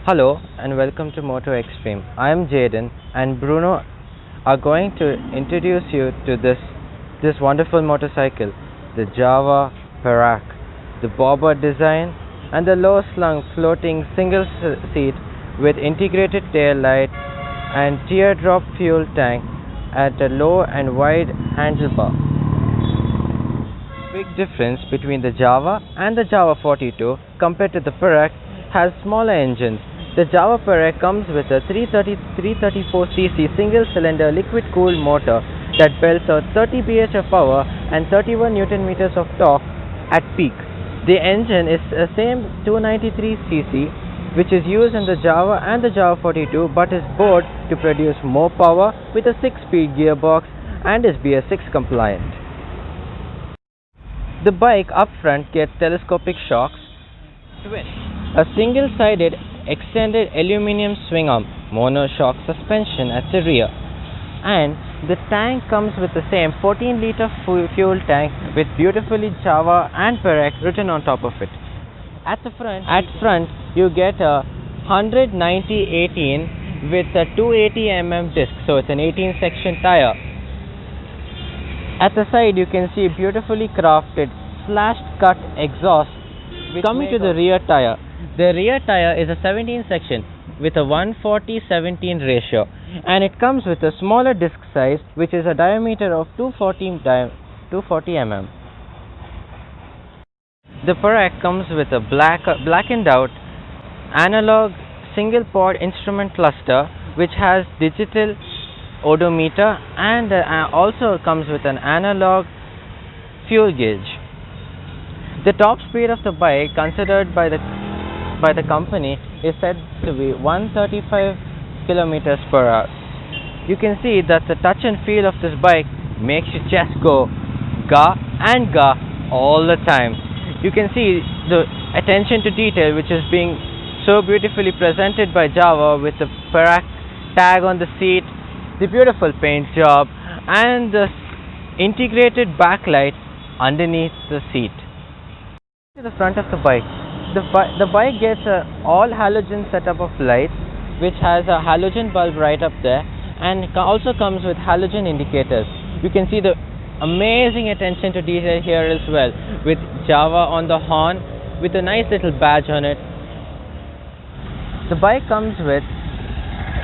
Hello and welcome to MotorXtreme. I am Jaden and Bruno are going to introduce you to this wonderful motorcycle, the Jawa Perak, the bobber design and the low slung floating single seat with integrated tail light and teardrop fuel tank at a low and wide handlebar. Big difference between the Jawa and the Jawa 42 compared to the Perak has smaller engines. The Jawa Perak comes with a 334cc single-cylinder liquid-cooled motor that belts out 30 bh of power and 31 Nm of torque at peak. The engine is the same 293cc which is used in the Jawa and the Jawa 42 but is bored to produce more power with a 6-speed gearbox and is BS-6 compliant. The bike up front gets telescopic shocks, a single-sided extended aluminum swing arm monoshock suspension at the rear, and the tank comes with the same 14-liter fuel tank with beautifully Jawa and Perak written on top of it. At front you get a 190/18 with a 280mm disc, so it's an 18 section tire. At the side you can see beautifully crafted slashed cut exhaust. Coming to the rear tire, the rear tire is a 17 section with a 140/17 ratio, and it comes with a smaller disc size which is a diameter of 240 mm. The Perak comes with a blackened out analog single pod instrument cluster which has digital odometer and also comes with an analog fuel gauge. The top speed of the bike considered by the company is said to be 135 km/h. You can see that the touch and feel of this bike makes your chest go ga and ga all the time. You can see the attention to detail which is being so beautifully presented by Jawa with the Perak tag on the seat, the beautiful paint job and the integrated backlight underneath the seat. To the front of the bike. The bike gets a all halogen setup of lights which has a halogen bulb right up there and also comes with halogen indicators. You can see the amazing attention to detail here as well, with Jawa on the horn with a nice little badge on it. The bike comes with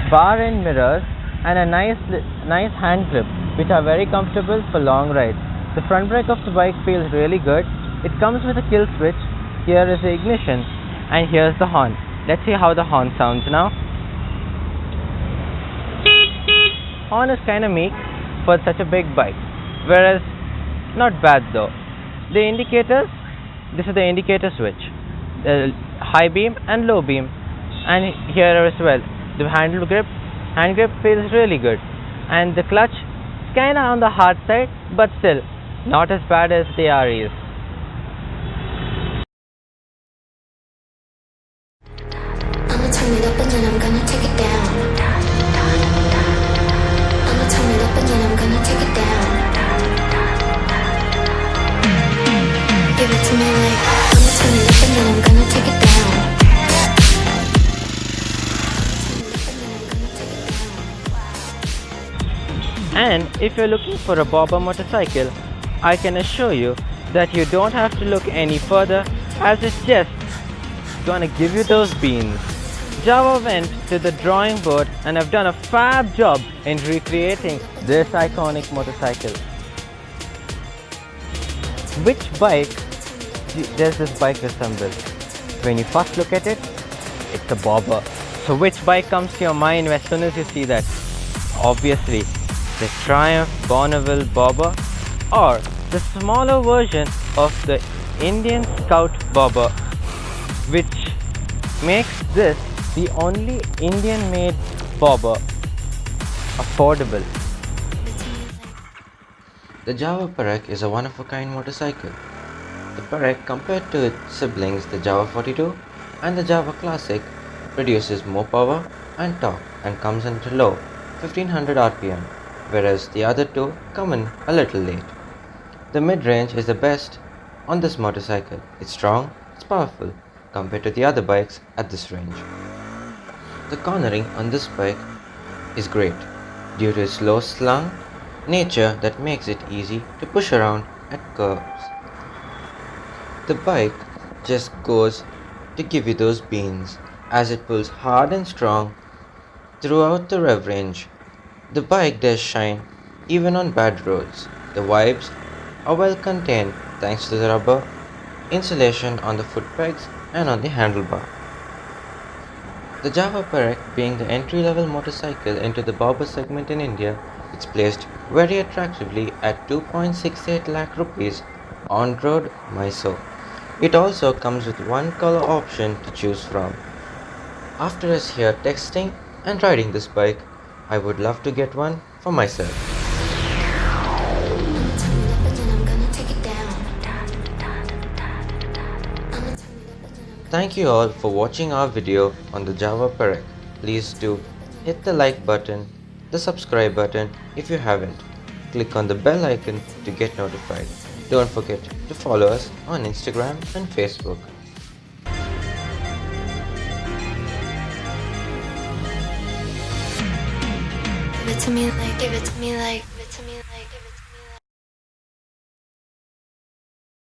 bar end mirrors and a nice hand grip which are very comfortable for long rides. The front brake of the bike feels really good. It comes with a kill switch. Here is the ignition and here's the horn. Let's see how the horn sounds now. Horn is kinda meek for such a big bike, whereas not bad though. The indicators, this is the indicator switch, the high beam and low beam, and here as well. The hand grip feels really good, and the clutch is kinda on the hard side but still not as bad as the REs. Turn it up and then I'm gonna take it down. I'ma turn it up and then I'm gonna take it down. Give it to me like I'ma turn it up and then I'm gonna take it down. And if you're looking for a bobber motorcycle, I can assure you that you don't have to look any further, as it's just gonna give you those beans. Jawa went to the drawing board and have done a fab job in recreating this iconic motorcycle. Which bike does this bike resemble? When you first look at it, it's a bobber. So which bike comes to your mind as soon as you see that? Obviously, the Triumph Bonneville bobber, or the smaller version of the Indian Scout bobber, which makes this the only Indian-made bobber affordable. The Jawa Perak is a one-of-a-kind motorcycle. The Perak, compared to its siblings the Jawa 42 and the Jawa Classic, produces more power and torque and comes in at a low 1500 rpm, whereas the other two come in a little late. The mid-range is the best on this motorcycle. It's strong, it's powerful compared to the other bikes at this range. The cornering on this bike is great due to its low slung nature that makes it easy to push around at curves. The bike just goes to give you those beans as it pulls hard and strong throughout the rev range. The bike does shine even on bad roads. The vibes are well contained thanks to the rubber insulation on the foot pegs and on the handlebar. The Jawa Perak, being the entry-level motorcycle into the bobber segment in India, it's placed very attractively at 2.68 lakh rupees on road Mysore. It also comes with one color option to choose from. After us here texting and riding this bike, I would love to get one for myself. Thank you all for watching our video on the Jawa Perak. Please do hit the like button, the subscribe button if you haven't. Click on the bell icon to get notified. Don't forget to follow us on Instagram and Facebook. Give it to me like